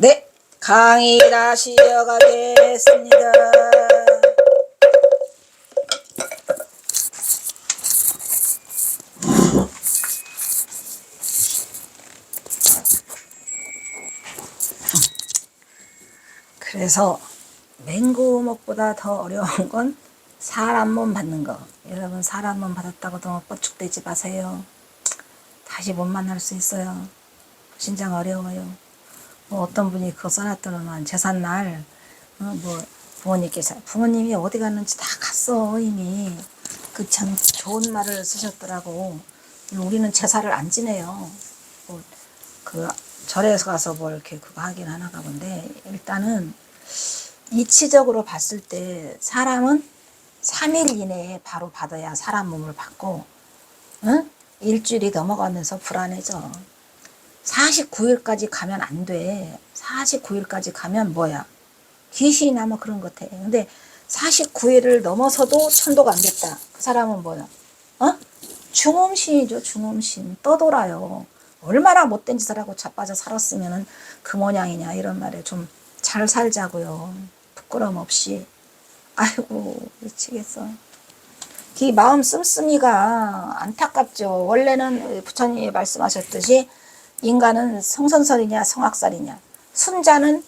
네, 강의 다시 이어가겠습니다. 그래서 맹구목보다 더 어려운 건 사람 몸 받는 거. 여러분, 사람 몸 받았다고 너무 뻗죽대지 마세요. 다시 못 만날 수 있어요. 진짜 어려워요. 뭐 어떤 분이 그거 써놨더니만 제삿날 뭐 부모님이 어디 갔는지 다 갔어 이미. 그 참 좋은 말을 쓰셨더라고. 우리는 제사를 안 지내요. 뭐 그 절에서 가서 뭐 이렇게 그거 하긴 하나가 본데, 일단은 이치적으로 봤을 때 사람은 3일 이내에 바로 받아야 사람 몸을 받고, 응? 일주일이 넘어가면서 불안해져. 49일까지 가면 안 돼. 49일까지 가면 뭐야? 귀신이나 뭐 그런 것 같아. 근데 49일을 넘어서도 천도가 안 됐다. 그 사람은 뭐야? 중음신이죠, 중음신. 떠돌아요. 얼마나 못된 짓을 하고 자빠져 살았으면은 그 모양이냐, 이런 말에 좀 잘 살자고요. 부끄럼 없이. 아이고, 미치겠어. 이 마음 씀씀이가 안타깝죠. 원래는 부처님이 말씀하셨듯이 인간은 성선설이냐 성악설이냐. 순자는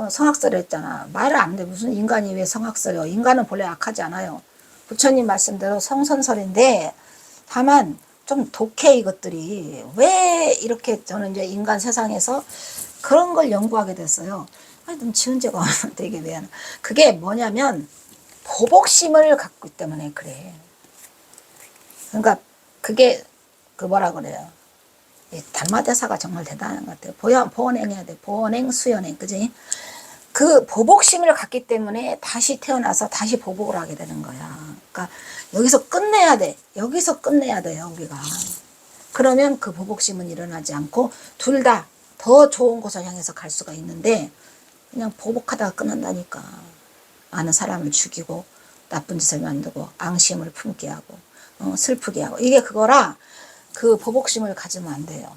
성악설을 했잖아. 말을 안 돼. 무슨 인간이 왜 성악설이요? 인간은 본래 악하지 않아요. 부처님 말씀대로 성선설인데, 다만 좀 독해 이것들이. 왜 이렇게 저는 이제 인간 세상에서 그런 걸 연구하게 됐어요. 아니, 좀 지은 죄가 없는데 이게 왜 하나. 그게 뭐냐면 보복심을 갖고 있기 때문에 그래. 그러니까 그게 그 뭐라 그래요. 달마대사가 정말 대단한 것 같아요. 보원행해야 돼. 보원행, 수연행, 그지? 그 보복심을 갖기 때문에 다시 태어나서 다시 보복을 하게 되는 거야. 그러니까 여기서 끝내야 돼. 여기서 끝내야 돼요, 우리가. 그러면 그 보복심은 일어나지 않고 둘 다 더 좋은 곳을 향해서 갈 수가 있는데, 그냥 보복하다가 끝난다니까. 많은 사람을 죽이고 나쁜 짓을 만들고 앙심을 품게 하고 슬프게 하고, 이게 그거라. 그 보복심을 가지면 안 돼요.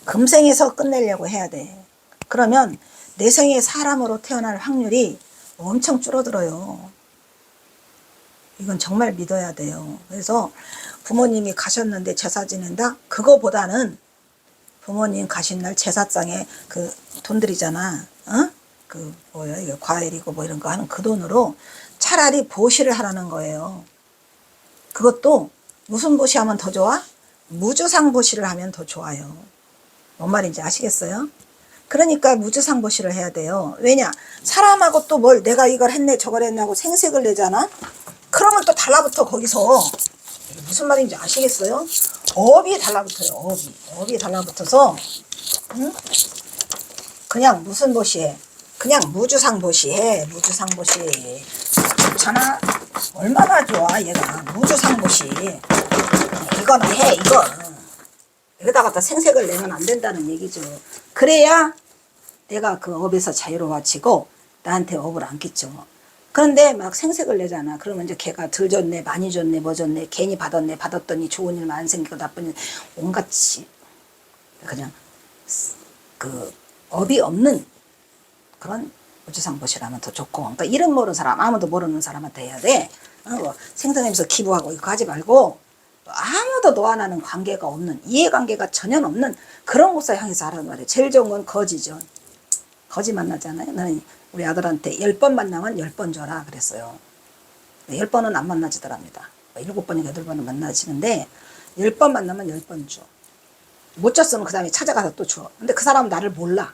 금생에서 끝내려고 해야 돼. 그러면 내생에 사람으로 태어날 확률이 엄청 줄어들어요. 이건 정말 믿어야 돼요. 그래서 부모님이 가셨는데 제사 지낸다? 그거보다는 부모님 가신 날 제사상에 그 돈 들이잖아. 그 뭐야, 이게 과일이고 뭐 이런 거 하는 그 돈으로 차라리 보시를 하라는 거예요. 그것도 무슨 보시하면 더 좋아? 무주상 보시를 하면 더 좋아요. 뭔 말인지 아시겠어요? 그러니까 무주상 보시를 해야 돼요. 왜냐? 사람하고 또 뭘 내가 이걸 했네 저걸 했네 하고 생색을 내잖아? 그러면 또 달라붙어 거기서. 무슨 말인지 아시겠어요? 업이 달라붙어요. 업이 달라붙어서 그냥 무슨 보시해? 그냥 무주상 보시해. 무주상 보시. 좋잖아. 얼마나 좋아 얘가. 무주상 보시. 이거나 해. 이거. 여기다 갖다 생색을 내면 안 된다는 얘기죠. 그래야 내가 그 업에서 자유로워지고 나한테 업을 안 끼쳐. 그런데 막 생색을 내잖아. 그러면 이제 걔가 덜 줬네, 많이 줬네, 뭐 줬네, 괜히 받았더니 좋은 일만 안 생기고 나쁜 일, 온갖이 그냥 그 업이 없는 그런 우주상보시라면 더 좋고. 그러니까 이름 모르는 사람, 아무도 모르는 사람한테 해야 돼. 뭐 생선하면서 기부하고 이거 하지 말고, 아무도 너와 나는 관계가 없는, 이해관계가 전혀 없는 그런 곳을 향해서 하라는 말이에요. 제일 좋은 건 거지죠. 거지 만나잖아요. 나는 우리 아들한테 10번 만나면 10번 줘라 그랬어요. 10번은 안 만나지더랍니다. 7번인가 8번은 만나지는데 10번 만나면 10번 줘. 못 줬으면 그 다음에 찾아가서 또 줘. 근데 그 사람은 나를 몰라.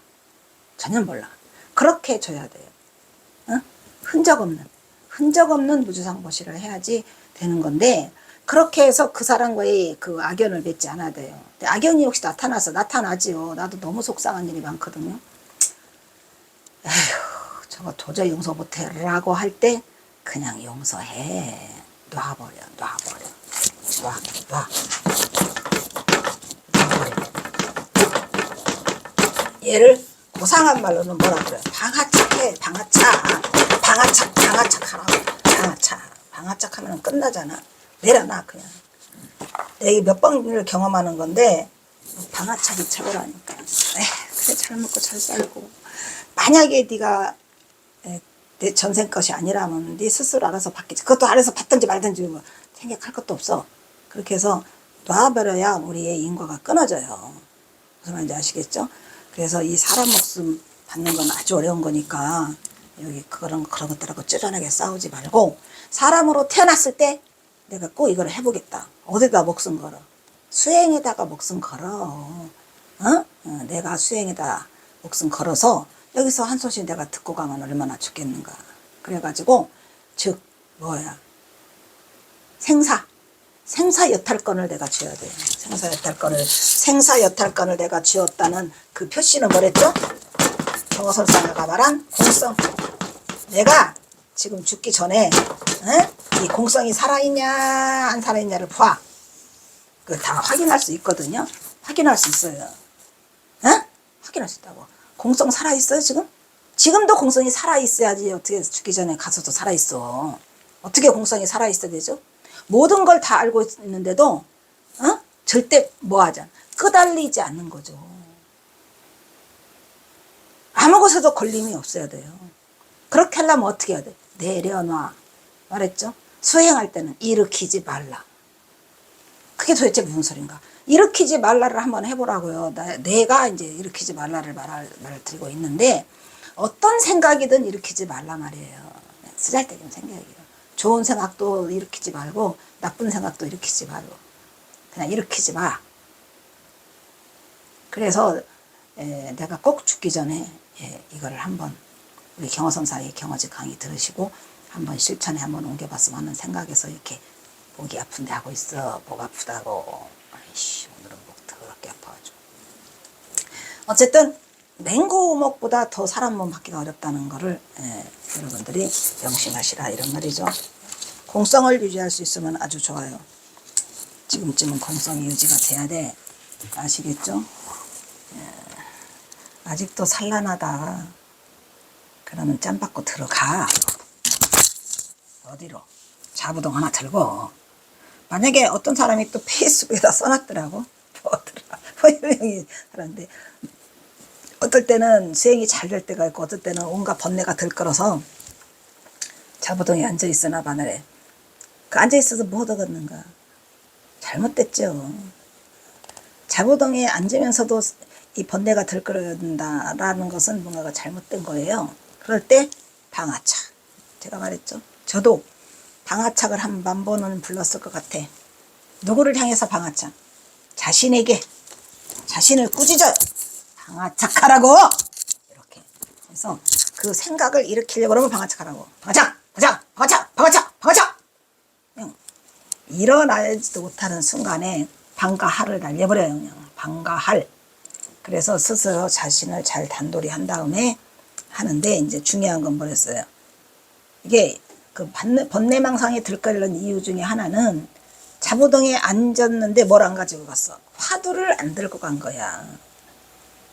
전혀 몰라. 그렇게 줘야 돼요. 흔적 없는 무주상보시를 해야지 되는 건데, 그렇게 해서 그 사람과의 그 악연을 맺지 않아야 돼요. 근데 악연이 혹시 나타나지요. 나도 너무 속상한 일이 많거든요. 에휴, 저거 도저히 용서 못해 라고 할 때 그냥 용서해. 놔버려. 놔. 얘를 고상한 말로는 뭐라 그래요? 방아착해. 방아착 하라고. 방아착 하면 끝나잖아. 내려놔 그냥. 내가 몇 번을 경험하는 건데 방아착이 최고라니까. 그래 잘 먹고 잘 살고. 만약에 네가 내 전생 것이 아니라면 네 스스로 알아서 받겠지. 그것도 알아서 받든지 말든지 뭐 생각할 것도 없어. 그렇게 해서 놔버려야 우리의 인과가 끊어져요. 무슨 말인지 아시겠죠? 그래서 이 사람 목숨 받는 건 아주 어려운 거니까 여기 그런 것들하고 찌른하게 싸우지 말고 사람으로 태어났을 때 내가 꼭 이걸 해보겠다. 어디다 목숨 걸어? 수행에다가 목숨 걸어. 내가 수행에다 목숨 걸어서 여기서 한 소식 내가 듣고 가면 얼마나 좋겠는가. 그래가지고 즉 뭐야 생사 여탈권을 내가 쥐어야 돼. 생사 여탈권을 내가 쥐었다는 그 표시는 뭐랬죠? 경어설상가가 말한 공성. 내가 지금 죽기 전에 이 공성이 살아있냐 안 살아있냐를 봐. 그 다 확인할 수 있거든요. 확인할 수 있어요. 확인할 수 있다고. 공성 살아있어요 지금? 지금도 공성이 살아있어야지 어떻게 죽기 전에 가서도 살아있어. 어떻게 공성이 살아있어야 되죠? 모든 걸 다 알고 있는데도 절대 뭐하자 끄달리지 않는 거죠. 아무 것에도 걸림이 없어야 돼요. 그렇게 하려면 어떻게 해야 돼? 내려놔. 말했죠? 수행할 때는 일으키지 말라. 그게 도대체 무슨 소린가? 일으키지 말라를 한번 해보라고요. 내가 이제 일으키지 말라를 말을 드리고 있는데 어떤 생각이든 일으키지 말라 말이에요. 쓰잘데기는 생각이에요. 좋은 생각도 일으키지 말고 나쁜 생각도 일으키지 말고 그냥 일으키지 마. 그래서 내가 꼭 죽기 전에 이거를 한번 우리 경어선사의 경어지 강의 들으시고 한번 실천에 한번 옮겨봤으면 하는 생각에서 이렇게 목이 아픈데 하고 있어. 목 아프다고. 아이씨 오늘은 목 더럽게 아파가지고. 어쨌든 맹고목보다 더 사람 몸 받기가 어렵다는 거를 여러분들이 명심하시라 이런 말이죠. 공성을 유지할 수 있으면 아주 좋아요. 지금쯤은 공성이 유지가 돼야 돼. 아시겠죠? 아직도 산란하다. 그러면 짬 받고 들어가. 어디로? 자부동 하나 들고. 만약에 어떤 사람이 또 페이스북에다 써놨더라고. 유명히 하는데 어떨 때는 수행이 잘 될 때가 있고 어떨 때는 온갖 번뇌가 들끓어서 자부동에 앉아있으나 바늘에 그 앉아있어서 뭐 얻어걷는가. 잘못됐죠. 자부동에 앉으면서도 이 번뇌가 들끓는다라는 것은 뭔가가 잘못된 거예요. 그럴 때 방아착. 제가 말했죠. 저도 방아착을 한 10,000번은 불렀을 것 같아. 누구를 향해서 방아착? 자신에게 자신을 꾸짖어요. 방아착하라고. 이렇게 그래서 그 생각을 일으키려고 그러면 방아착하라고. 방아착 그냥 일어나지도 못하는 순간에 방가할을 날려버려요. 그냥 방가할. 그래서 스스로 자신을 잘 단돌이 한 다음에 하는데 이제 중요한 건 뭐였어요? 이게 그 번뇌망상에 들끓는 이유 중에 하나는 자부동에 앉았는데 뭘 안 가지고 갔어? 화두를 안 들고 간 거야.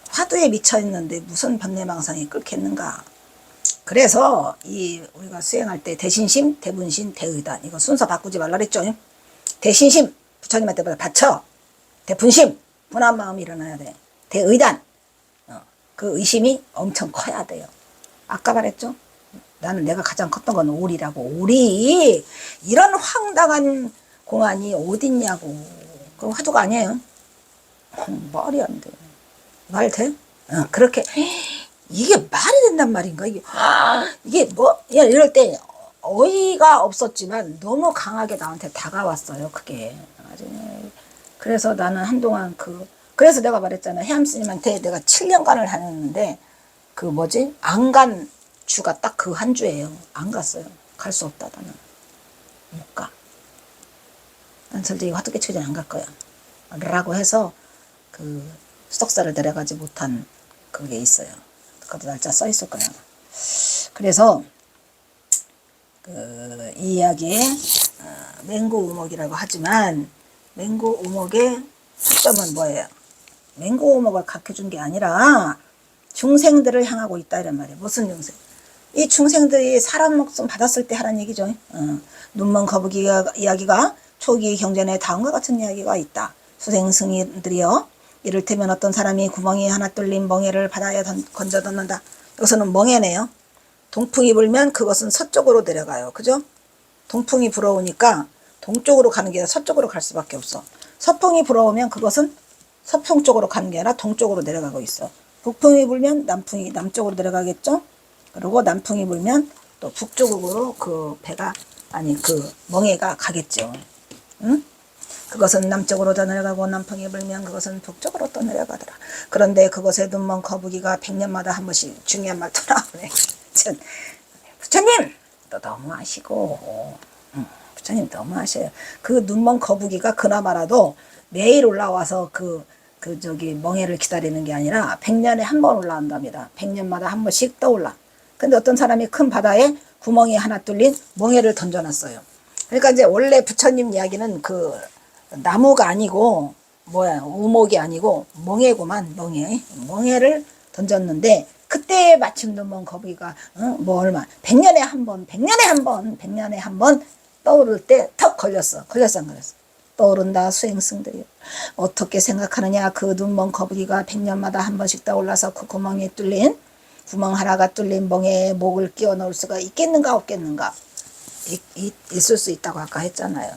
화두에 미쳐 있는데 무슨 번뇌망상이 끓겠는가? 그래서 우리가 수행할 때 대신심, 대분심, 대의단 이거 순서 바꾸지 말라 그랬죠? 대신심 부처님한테 바쳐. 대분심 분한 마음이 일어나야 돼. 대의단 그 의심이 엄청 커야 돼요. 아까 말했죠? 나는 내가 가장 컸던 건 오리라고. 오리 이런 황당한 공안이 어딨냐고. 그럼 화두가 아니에요. 말이 안 돼. 말 돼? 그렇게 이게 말이 된단 말인가? 이게 뭐 이럴 때 어이가 없었지만 너무 강하게 나한테 다가왔어요. 그게 그래서 나는 한동안 그래서 내가 말했잖아. 해암스님한테 내가 7년간을 다녔는데 그 뭐지? 안 간 주가 딱 그 한 주예요. 안 갔어요. 갈 수 없다. 나는 못 가. 난 솔직히 화두개 치고는 안 갈 거야. 라고 해서 그 수덕사를 내려가지 못한 그게 있어요. 그것도 날짜 써 있을 거야. 그래서 이 이야기에 맹고우목이라고 하지만 맹고우목의 초점은 뭐예요? 맹고우목을 가르쳐준 게 아니라 중생들을 향하고 있다 이란 말이에요. 무슨 중생? 이 중생들이 사람 목숨 받았을 때 하라는 얘기죠. 눈먼 거북이 이야기가 초기 경전에 다음과 같은 이야기가 있다. 수생승인들이여 이를테면 어떤 사람이 구멍이 하나 뚫린 멍에를 바다에 건져 던는다. 여기서는 멍에네요. 동풍이 불면 그것은 서쪽으로 내려가요. 그죠? 동풍이 불어오니까 동쪽으로 가는 게 아니라 서쪽으로 갈 수밖에 없어. 서풍이 불어오면 그것은 서풍 쪽으로 가는 게 아니라 동쪽으로 내려가고 있어. 북풍이 불면 남풍이 남쪽으로 내려가겠죠? 그리고 남풍이 불면 또 북쪽으로 그 배가, 아니 그 멍에가 가겠죠. 응? 그것은 남쪽으로 더 내려가고 남풍이 불면 그것은 북쪽으로 또 내려가더라. 그런데 그것에 눈먼 거북이가 100년마다 한 번씩 중요한 말 또 나오네. 부처님! 또 너무하시고, 부처님 너무하셔요. 그 눈먼 거북이가 그나마라도 매일 올라와서 저기 멍에를 기다리는 게 아니라 100년에 한 번 올라온답니다. 100년마다 한 번씩 떠올라. 근데 어떤 사람이 큰 바다에 구멍이 하나 뚫린 멍에를 던져놨어요. 그러니까 이제 원래 부처님 이야기는 그 나무가 아니고 우목이 아니고 멍에구만. 멍에를 던졌는데 그때 마침 눈먼 거북이가 얼마 100년에 한 번 떠오를 때 턱 걸렸어. 떠오른다 수행승들이 어떻게 생각하느냐. 그 눈먼 거북이가 100년마다 한 번씩 떠올라서 그 구멍에 뚫린 구멍 하나가 뚫린 멍에에 목을 끼워 넣을 수가 있겠는가 없겠는가. 있을 수 있다고 아까 했잖아요.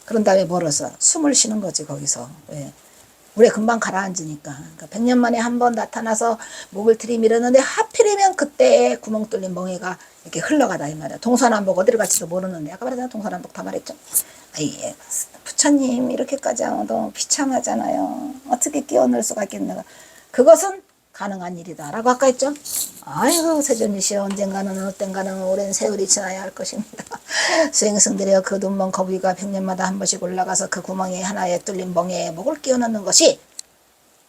그런 다음에 멀어서 숨을 쉬는 거지 거기서. 왜? 물에 금방 가라앉으니까. 그러니까 100년 만에 한 번 나타나서 목을 들이밀었는데 하필이면 그때 구멍 뚫린 멍에가 이렇게 흘러가다 이 말이야. 동서남북 어디를 갈지도 모르는데 아까 말했잖아. 동서남북 다 말했죠. 아이, 부처님 이렇게까지 하면 비참하잖아요. 어떻게 끼워 넣을 수가 있겠는가. 그것은 가능한 일이다 라고 아까 했죠. 아이고 세존이시여 언젠가는 어땐가는 오랜 세월이 지나야 할 것입니다. 수행승들이여 그 눈먼 거북이가 100년마다 한 번씩 올라가서 그 구멍에 하나에 뚫린 멍에에 목을 끼워 넣는 것이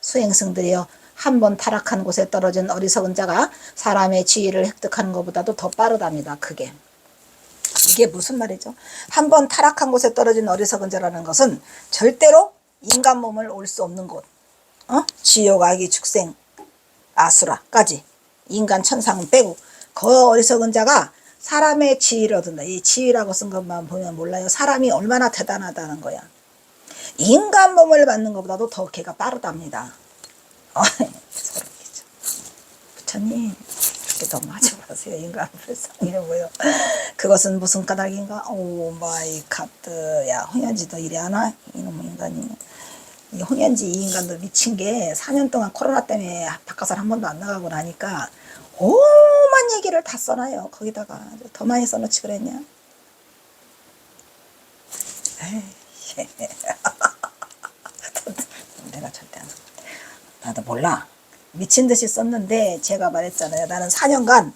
수행승들이여 한 번 타락한 곳에 떨어진 어리석은 자가 사람의 지위를 획득하는 것보다도 더 빠르답니다. 그게 이게 무슨 말이죠? 한 번 타락한 곳에 떨어진 어리석은 자라는 것은 절대로 인간 몸을 올 수 없는 곳, 지옥 악이 축생 아수라까지 인간 천상은 빼고 그 어리석은 자가 사람의 지위를 얻는다. 이 지위라고 쓴 것만 보면 몰라요. 사람이 얼마나 대단하다는 거야. 인간 몸을 받는 것보다도 더 걔가 빠르답니다. 소름끼쳐. 부처님 그렇게 너무 하지 마세요. 인간 불쌍해 보여. 그것은 무슨 까닭인가? 오 마이 갓. 야 홍현지도 이래 하나? 이놈 인간이. 이 홍현지 이 인간도 미친 게 4년 동안 코로나 때문에 바깥을 한 번도 안 나가고 나니까 오만 얘기를 다 써놔요. 거기다가 더 많이 써놓지 그랬냐? 에이, 내가 절대 안 써. 나도 몰라. 미친 듯이 썼는데 제가 말했잖아요. 나는 4년간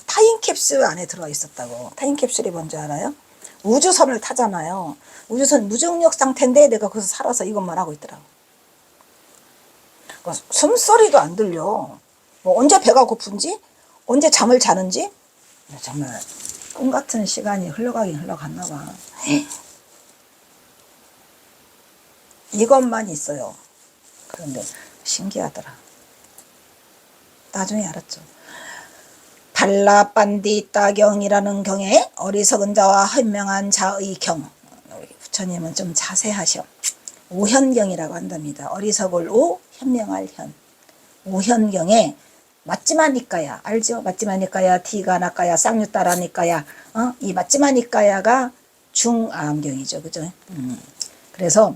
타임캡슐 안에 들어가 있었다고. 타임캡슐이 뭔지 알아요? 우주선을 타잖아요. 우주선 무중력 상태인데 내가 거기서 살아서 이것만 하고 있더라고. 숨소리도 안 들려. 뭐 언제 배가 고픈지, 언제 잠을 자는지, 정말 꿈 같은 시간이 흘러가긴 흘러갔나 봐. 이것만 있어요. 그런데 신기하더라. 나중에 알았죠. 발라빤디 따경이라는 경에 어리석은 자와 현명한 자의 경. 우리 부처님은 좀 자세하셔. 오현경이라고 한답니다. 어리석을 오, 현명할 현. 오현경에 맞지마니까야 알죠? 맞지마니까야 티가 나까야 쌍유따라니까야. 이 맞지마니까야가 중암경이죠. 그죠? 그래서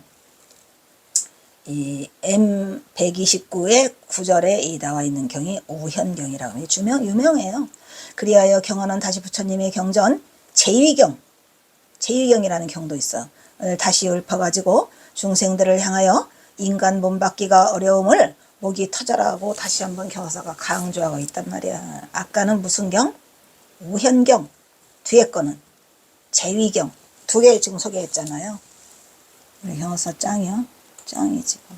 이 M129의 9절에 나와 있는 경이 오현경이라고 해요. 유명해요. 그리하여 경어는 다시 부처님의 경전 제위경이라는 경도 있어. 다시 읊어가지고 중생들을 향하여 인간 몸 받기가 어려움을 목이 터져라고 다시 한번 경서가 강조하고 있단 말이야. 아까는 무슨 경? 오현경. 뒤에 거는 제위경. 두 개 지금 소개했잖아요. 우리 경서 짱이요. 짱이 지금.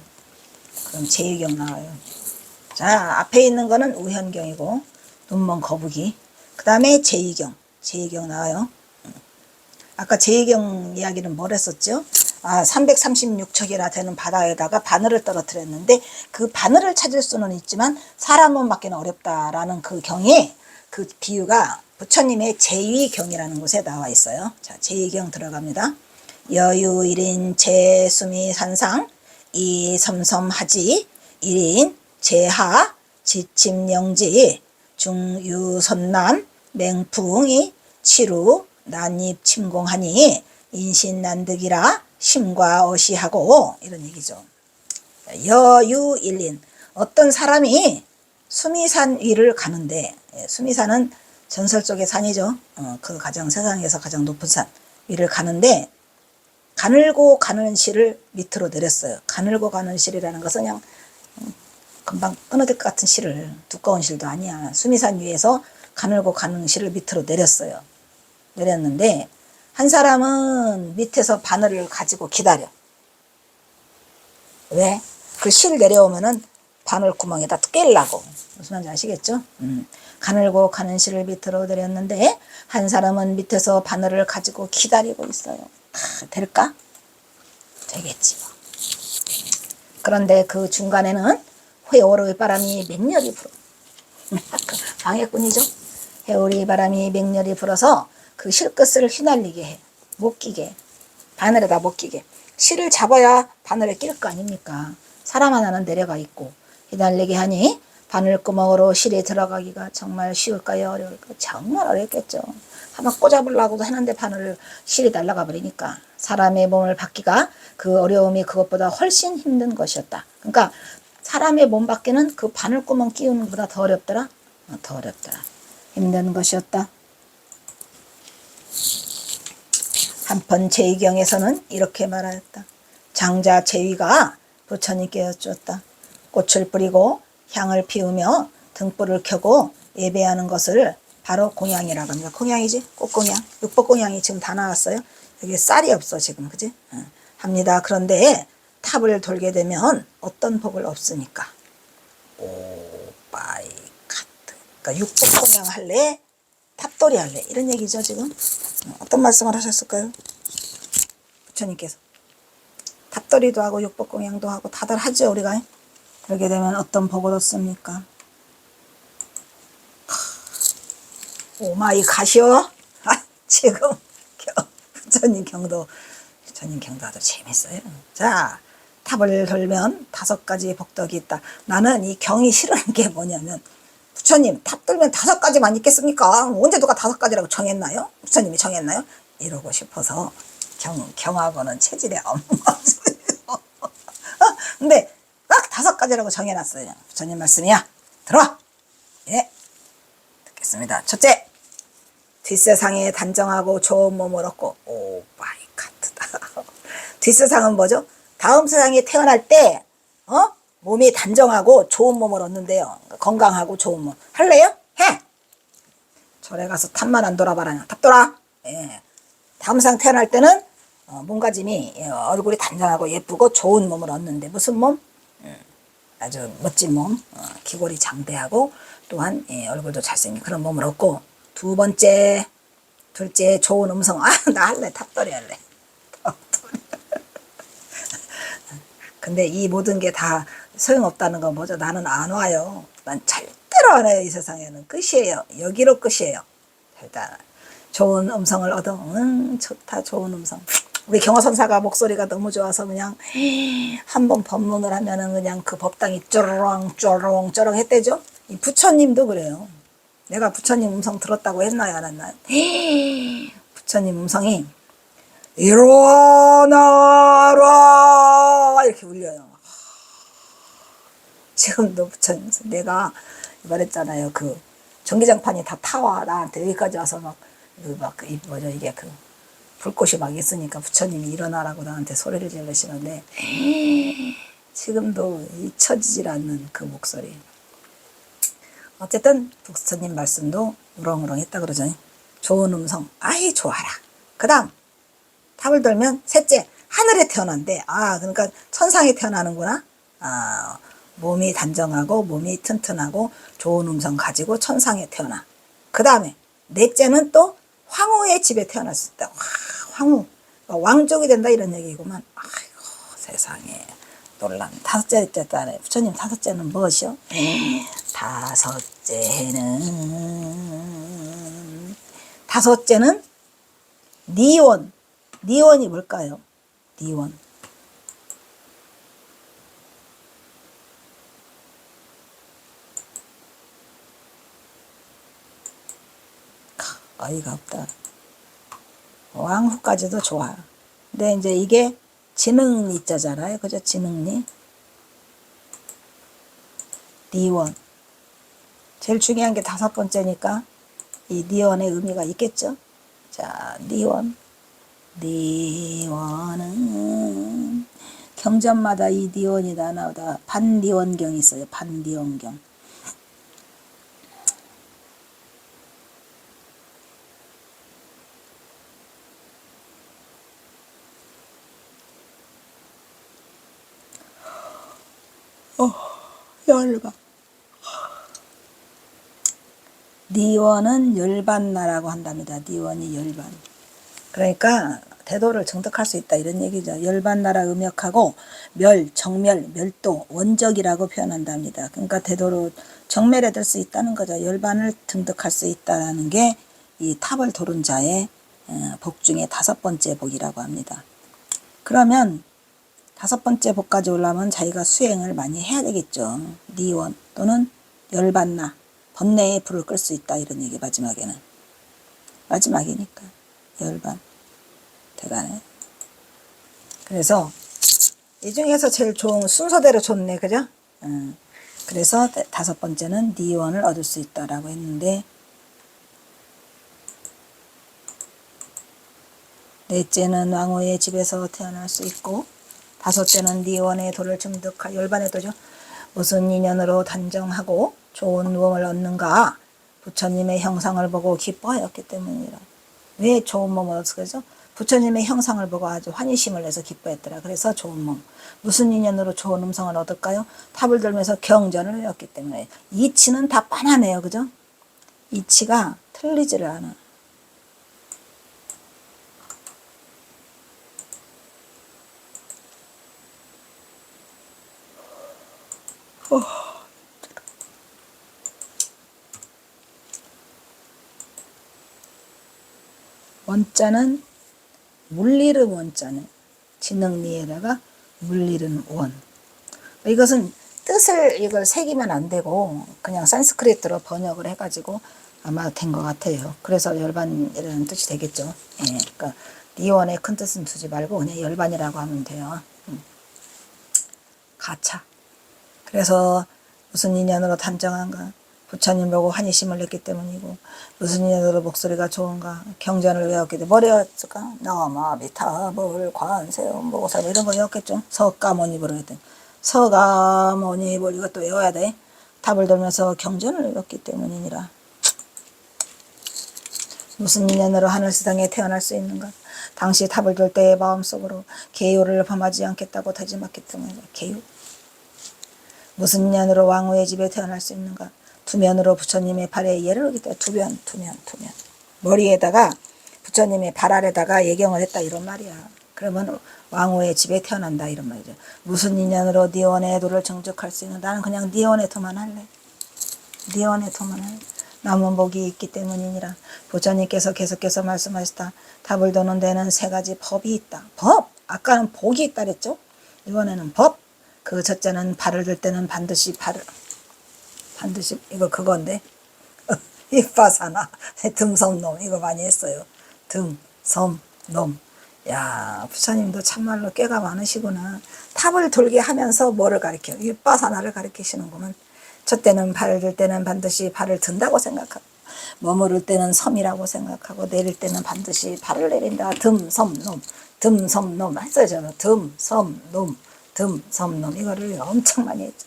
그럼 제위경 나와요. 자, 앞에 있는 거는 우현경이고 눈먼 거북이. 그 다음에 제위경 나와요. 아까 제위경 이야기는 뭘 했었죠? 336척이나 되는 바다에다가 바늘을 떨어뜨렸는데 그 바늘을 찾을 수는 있지만 사람은 맞기는 어렵다라는 그 경에 그 비유가 부처님의 제위경이라는 곳에 나와 있어요. 자, 제위경 들어갑니다. 여유 일인 제수미 산상 이섬섬하지 일인 제하 지침영지 중유선남 맹풍이 치루 난입 침공하니 인신난득이라 심과 어시하고 이런 얘기죠. 여유일린 어떤 사람이 수미산 위를 가는데 수미산은 전설 속의 산이죠. 그 가장 세상에서 가장 높은 산 위를 가는데 가늘고 가는 실을 밑으로 내렸어요. 가늘고 가는 실이라는 것은 그냥 금방 끊어질 것 같은 실을 두꺼운 실도 아니야. 수미산 위에서 가늘고 가는 실을 밑으로 내렸어요. 내렸는데 한 사람은 밑에서 바늘을 가지고 기다려. 왜? 그 실 내려오면은 바늘 구멍에다 끼려고. 무슨 말인지 아시겠죠? 가늘고 가는 실을 밑으로 내렸는데 한 사람은 밑에서 바늘을 가지고 기다리고 있어요. 될까? 되겠지. 그런데 그 중간에는 회오리 바람이 맹렬히 불어. 방해꾼이죠. 회오리 바람이 맹렬히 불어서 그 실끝을 휘날리게 해. 못 끼게. 바늘에다 못 끼게. 실을 잡아야 바늘에 낄 거 아닙니까? 사람 하나는 내려가 있고 휘날리게 하니 바늘구멍으로 실이 들어가기가 정말 쉬울까요? 어려울까요? 정말 어렵겠죠. 한번 꽂아보려고도 했는데 바늘을 실이 날아가 버리니까 사람의 몸을 받기가 그 어려움이 그것보다 훨씬 힘든 것이었다. 그러니까 사람의 몸 받기는 그 바늘구멍 끼우는 것보다 더 어렵더라. 더 어렵더라. 힘든 것이었다. 한편 제2경에서는 이렇게 말하였다. 장자 제위가 부처님께 여쭈었다. 꽃을 뿌리고 향을 피우며 등불을 켜고 예배하는 것을 바로 공양이라고 합니다. 공양이지? 꽃공양. 육법공양이 지금 다 나왔어요. 여기 쌀이 없어 지금. 그지? 합니다. 그런데 탑을 돌게 되면 어떤 복을 얻습니까? 오바이 카트. 그러니까 육법공양 할래? 탑돌이 할래? 이런 얘기죠 지금. 어떤 말씀을 하셨을까요? 부처님께서. 탑돌이도 하고 육법공양도 하고 다들 하죠 우리가. 그러게 되면 어떤 복을 얻습니까? 오마이 갓이요? 지금 부처님 경도 아주 재밌어요. 자, 탑을 돌면 5가지 복덕이 있다. 나는 이 경이 싫은 게 뭐냐면 부처님 탑 돌면 5가지만 있겠습니까? 언제 누가 5가지라고 정했나요? 부처님이 정했나요? 이러고 싶어서 경하고는 체질에 없어요. 근데 딱 5가지라고 정해놨어요. 부처님 말씀이야. 들어! 예. 듣겠습니다. 첫째, 뒷세상에 단정하고 좋은 몸을 얻고, 오 마이 갓다. 뒷세상은 뭐죠? 다음 세상에 태어날 때, 몸이 단정하고 좋은 몸을 얻는데요. 건강하고 좋은 몸. 할래요? 해! 절에 가서 탑만 안 돌아봐라. 탑 돌아! 예. 다음 세상 태어날 때는, 몸가짐이, 얼굴이 단정하고 예쁘고 좋은 몸을 얻는데, 무슨 몸? 아주 멋진 몸, 기골이 장대하고 또한 얼굴도 잘생긴 그런 몸을 얻고 둘째 좋은 음성. 나 할래. 탑돌이 할래. 근데 이 모든 게 다 소용없다는 건 뭐죠? 나는 안 와요. 난 절대로 안 와요. 이 세상에는 끝이에요. 여기로 끝이에요. 일단 좋은 음성을 얻어. 좋다. 좋은 음성. 우리 경화선사가 목소리가 너무 좋아서 그냥 한번 법문을 하면은 그냥 그 법당이 쪼롱 했대죠. 이 부처님도 그래요. 내가 부처님 음성 들었다고 했나요? 안 했나요? 부처님 음성이 일어나라 이렇게 울려요. 지금도 부처님 음성. 내가 말했잖아요. 그 전기장판이 다 타와 나한테 여기까지 와서 뭐죠 이게 그 불꽃이 막 있으니까 부처님이 일어나라고 나한테 소리를 지르시는데 지금도 잊혀지질 않는 그 목소리. 어쨌든 부처님 말씀도 우렁우렁 했다 그러죠. 좋은 음성. 아이 좋아라. 그 다음 탑을 돌면 셋째 하늘에 태어난대. 그러니까 천상에 태어나는구나. 몸이 단정하고 몸이 튼튼하고 좋은 음성 가지고 천상에 태어나. 그 다음에 넷째는 또 황후의 집에 태어났을 때. 황후, 왕족이 된다 이런 얘기구만. 아이고 세상에 놀란. 다섯째 딸에 부처님 다섯째는 무엇이요? 다섯째는 니원. 니원이 뭘까요? 니원. 어이가 없다. 왕후까지도 좋아. 근데 이제 이게 지능니자잖아요. 그죠? 지능니. 니원. 제일 중요한 게 5번째니까 이 니원의 의미가 있겠죠? 자, 니원. 니원은 경전마다 이 니원이 다 나오다. 반니원경이 있어요. 반니원경. 열반. 니원은 열반나라고 한답니다. 니원이 열반. 그러니까 대도를 정득할 수 있다 이런 얘기죠. 열반나라 음역하고 멸, 정멸, 멸도, 원적이라고 표현한답니다. 그러니까 대도로 정멸에 들 수 있다는 거죠. 열반을 등득할 수 있다는 게 이 탑을 도른 자의 복 중에 5번째 복이라고 합니다. 그러면 5번째 복까지 올라오면 자기가 수행을 많이 해야 되겠죠. 니원 또는 열반나, 번뇌의 불을 끌 수 있다 이런 얘기 마지막에는. 마지막이니까 열반 대간에. 그래서 이 중에서 제일 좋은 순서대로 좋네. 그죠? 그래서 5번째는 니원을 얻을 수 있다라고 했는데, 넷째는 왕후의 집에서 태어날 수 있고, 5째는 니원의 도를 증득할 열반의 도죠. 무슨 인연으로 단정하고 좋은 몸을 얻는가? 부처님의 형상을 보고 기뻐하였기 때문이라. 왜 좋은 몸을 얻었어? 그죠? 부처님의 형상을 보고 아주 환희심을 내서 기뻐했더라. 그래서 좋은 몸. 무슨 인연으로 좋은 음성을 얻을까요? 탑을 들면서 경전을 외웠기 때문에. 이치는 다 빤하네요. 그죠? 이치가 틀리지를 않아. 원자는 물리름 원자는 지능리에다가 물리름 원. 이것은 뜻을 이걸 새기면 안 되고 그냥 산스크리트로 번역을 해가지고 아마 된 것 같아요. 그래서 열반이라는 뜻이 되겠죠. 예, 그러니까 니원의 큰 뜻은 두지 말고 그냥 열반이라고 하면 돼요. 가차. 그래서 무슨 인연으로 단정한가? 부처님 보고 환희심을 냈기 때문이고, 무슨 인연으로 목소리가 좋은가? 경전을 외웠기 때문에. 뭘 외웠을까? 나마비타불 관세음보살 이런 거 외웠겠죠. 서가모니불 했더니 서가모니불 이것도 외워야 돼. 탑을 돌면서 경전을 외웠기 때문이니라. 무슨 인연으로 하늘세상에 태어날 수 있는가? 당시 탑을 돌 때의 마음속으로 계율을 범하지 않겠다고 다짐했기 때문이다. 계율. 무슨 인연으로 왕후의 집에 태어날 수 있는가? 두면으로 부처님의 발에 예를 하기 때문에 두면. 머리에다가 부처님의 발 아래다가 예경을 했다 이런 말이야. 그러면 왕후의 집에 태어난다 이런 말이죠. 무슨 인연으로 니원의 도를 정적할 수 있는. 나는 그냥 니원의 도만 할래. 니원의 도만 할래. 남은 복이 있기 때문이니라. 부처님께서 계속해서 말씀하시다. 탑을 도는 데는 3가지 법이 있다. 법! 아까는 복이 있다 그랬죠? 이번에는 법! 그 첫째는 발을 들 때는 반드시 이거 그건데 윗바사나 듬섬놈 이거 많이 했어요. 듬섬놈. 야, 부처님도 참말로 꾀가 많으시구나. 탑을 돌게 하면서 뭐를 가리켜요? 윗바사나를 가리키시는구만. 첫째는 발을 들 때는 반드시 발을 든다고 생각하고, 머무를 때는 섬이라고 생각하고, 내릴 때는 반드시 발을 내린다. 듬섬놈 했어요. 저는 듬섬놈 이거를 엄청 많이 했죠.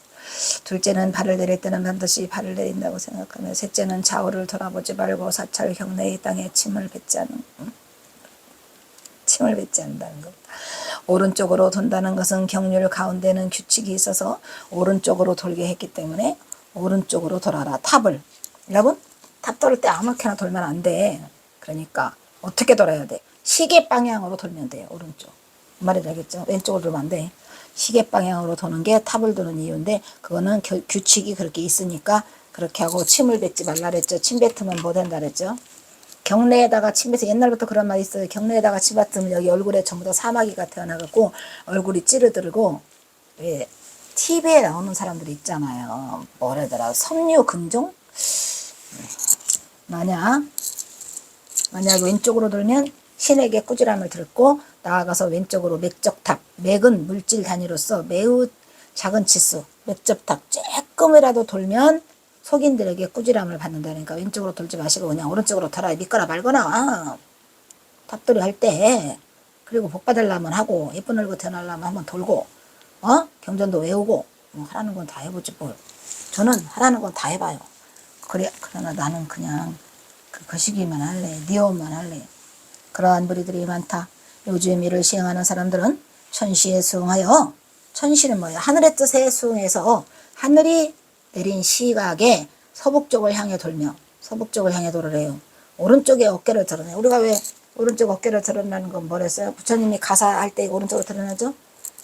둘째는 발을 내릴 때는 반드시 발을 내린다고 생각하며, 셋째는 좌우를 돌아보지 말고 사찰 경내의 땅에 침을 뱉지 않는다는 것. 오른쪽으로 돈다는 것은 경률 가운데는 규칙이 있어서 오른쪽으로 돌게 했기 때문에 오른쪽으로 돌아라. 탑을. 여러분, 탑 돌을 때 아무렇게나 돌면 안 돼. 그러니까 어떻게 돌아야 돼? 시계 방향으로 돌면 돼요. 오른쪽. 말이 되겠죠? 왼쪽으로 돌면 안 돼. 시계 방향으로 도는 게 탑을 도는 이유인데, 그거는 규칙이 그렇게 있으니까 그렇게 하고 침을 뱉지 말라 그랬죠. 침 뱉으면 뭐 된다 그랬죠. 경내에다가 침 뱉어. 옛날부터 그런 말이 있어요. 경내에다가 침 뱉으면 여기 얼굴에 전부 다 사마귀가 태어나갖고 얼굴이 찌르들고, 왜 TV에 나오는 사람들이 있잖아요. 뭐래더라, 섬유금종? 만약 만약 왼쪽으로 돌면 신에게 꾸지람을 들고 나아가서 왼쪽으로 맥적탑, 맥은 물질 단위로서 매우 작은 치수, 맥적탑 조금이라도 돌면 속인들에게 꾸지람을 받는다니까. 왼쪽으로 돌지 마시고 그냥 오른쪽으로 돌아 믿거나 말거나 탑돌이 할 때. 그리고 복 받으려면 하고 예쁜 얼굴 태어나려면 한번 돌고 경전도 외우고 뭐 하라는 건 다 해보지 뭘. 저는 하라는 건 다 해봐요. 그래, 그러나 나는 그냥 그 거시기만 할래. 니엄만 할래. 그러한 무리들이 많다. 요즘 이를 시행하는 사람들은 천시에 수응하여, 천시는 뭐야? 하늘의 뜻에 수응해서 하늘이 내린 시각에 서북쪽을 향해 돌며, 서북쪽을 향해 돌으래요. 오른쪽에 어깨를 드러내. 우리가 왜 오른쪽 어깨를 드러내는 건 뭐랬어요? 부처님이 가사할 때 오른쪽으로 드러내죠?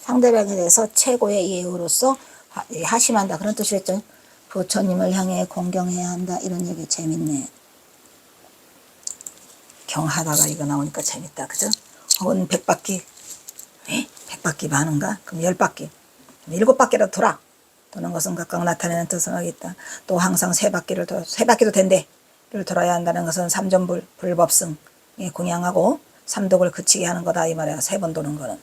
상대방에 대해서 최고의 예우로서 하심한다. 그런 뜻이었죠. 부처님을 향해 공경해야 한다. 이런 얘기 재밌네. 경하다가 이거 나오니까 재밌다. 그죠? 혹은 100바퀴. 100바퀴 많은가? 그럼 10바퀴. 7바퀴라도 돌아. 도는 것은 각각 나타내는 뜻을 하겠다. 또 항상 3바퀴를 돌아. 3바퀴도 된대. 를 돌아야 한다는 것은 삼전불, 불법승. 공양하고 삼독을 그치게 하는 거다. 이 말이야. 3번 도는 거는.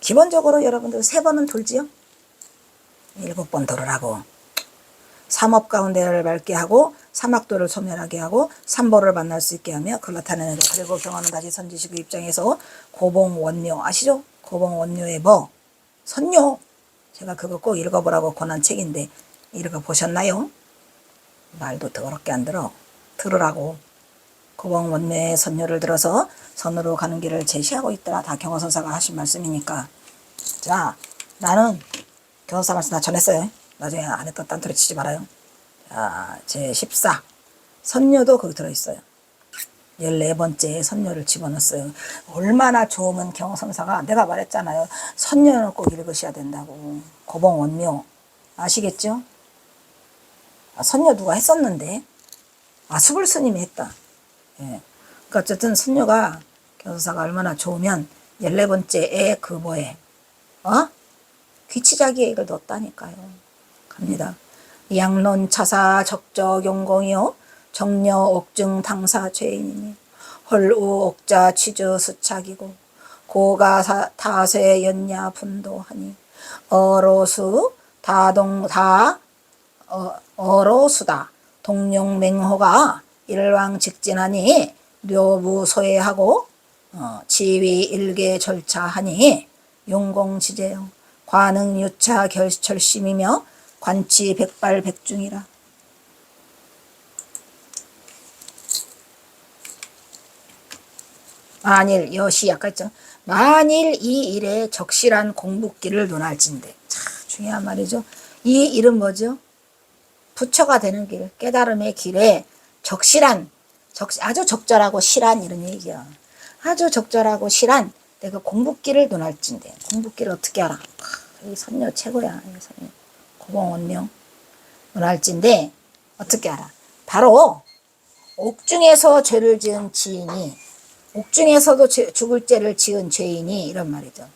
기본적으로 여러분들 3번은 돌지요? 7번 돌으라고. 삼업 가운데를 맑게 하고 삼학도를 소멸하게 하고 삼보를 만날 수 있게 하며 그걸 나타내는 것. 그리고 경화는 다시 선지식의 입장에서 고봉원묘 아시죠? 고봉원묘의 뭐? 선묘. 제가 그거 꼭 읽어보라고 권한 책인데 읽어보셨나요? 말도 더럽게 안 들어. 들으라고. 고봉원묘의 선묘를 들어서 선으로 가는 길을 제시하고 있더라. 다 경화선사가 하신 말씀이니까. 자, 나는 경화선사 말씀 다 전했어요. 나중에 안 했던 딴소리 치지 말아요. 자, 제14 선녀도 거기 들어있어요. 14번째 선녀를 집어넣었어요. 얼마나 좋으면 경성사가. 내가 말했잖아요. 선녀는 꼭 읽으셔야 된다고. 고봉원묘 아시겠죠? 선녀 누가 했었는데 수불스님이 했다. 예. 그러니까 어쨌든 선녀가 경성사가 얼마나 좋으면 14번째에 그 뭐에 귀치자기에 이걸 넣었다니까요. 갑니다. 양론 차사 적적 용공이요 정려 옥증 당사 죄인이니 헐우 옥자 취주 수착이고 고가 타세 연야 분도하니 어로수 다동 다 어로수다 동룡맹호가 일왕 직진하니 묘부 소외하고 지위 일개 절차하니 용공지제용 관응유차 결심이며 관치 백발백중이라. 만일 여시 아까 했죠. 만일 이 일에 적실한 공부기를 논할진대. 참 중요한 말이죠. 이 일은 뭐죠? 부처가 되는 길, 깨달음의 길에 적실한, 아주 적절하고 실한 이런 얘기야. 아주 적절하고 실한 내가 공부기를 논할진대. 공부기를 어떻게 알아? 이 선녀 최고야. 이 선녀. 고봉원명 논할진데 어떻게 알아? 바로 옥중에서 죄를 지은 지인이, 옥중에서도 죽을 죄를 지은 죄인이 이런 말이죠.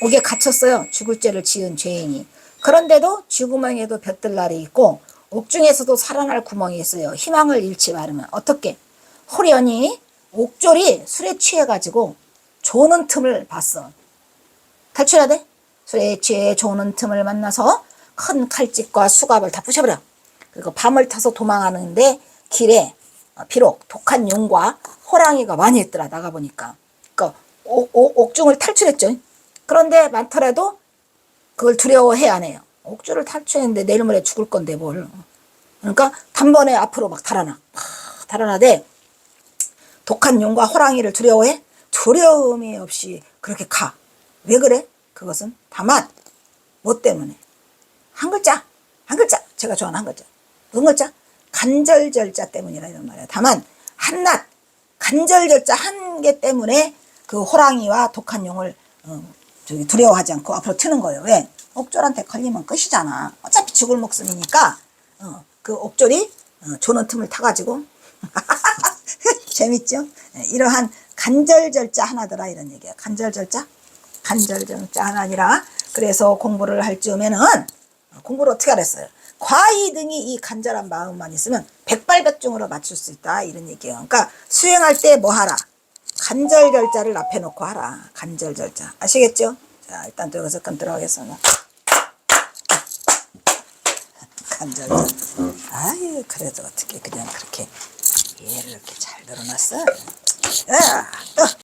옥에 갇혔어요. 죽을 죄를 지은 죄인이. 그런데도 죽음에도 볕들 날이 있고 옥중에서도 살아날 구멍이 있어요. 희망을 잃지 말으면 어떻게? 호련히 옥졸이 술에 취해가지고 조는 틈을 봤어. 탈출해야 돼? 술에 취해 조는 틈을 만나서 큰 칼집과 수갑을 다 부셔버려. 그리고 밤을 타서 도망하는데 길에 비록 독한 용과 호랑이가 많이 있더라. 나가보니까. 그러니까 옥중을 탈출했죠. 그런데 많더라도 그걸 두려워해 안 해요. 옥중을 탈출했는데 내일 모레 죽을 건데 뭘. 그러니까 단번에 앞으로 막 달아나. 달아나되 독한 용과 호랑이를 두려워해? 두려움이 없이 그렇게 가. 왜 그래? 그것은 다만 뭐 때문에? 한 글자. 제가 좋아하는 한 글자. 무슨 글자? 간절절자 때문이라 이런 말이야. 다만 한낱 간절절자 한 개 때문에 그 호랑이와 독한 용을 두려워하지 않고 앞으로 트는 거예요. 왜? 옥졸한테 걸리면 끝이잖아. 어차피 죽을 목숨이니까 그 옥졸이 조는 틈을 타가지고 재밌죠? 이러한 간절절자 하나더라 이런 얘기야. 간절절자 하나니라. 그래서 공부를 할 즈음에는 공부를 어떻게 하랬어요? 과의 등이 이 간절한 마음만 있으면 백발백중으로 맞출 수 있다 이런 얘기예요. 그러니까 수행할 때 뭐 하라? 간절절자를 앞에 놓고 하라. 간절절자 아시겠죠? 자 일단 또 여기서 끊도록 하겠습니다. 간절절자. 아유 그래도 어떻게 그냥 그렇게 얘를 이렇게 잘 늘어놨어. 야, 또.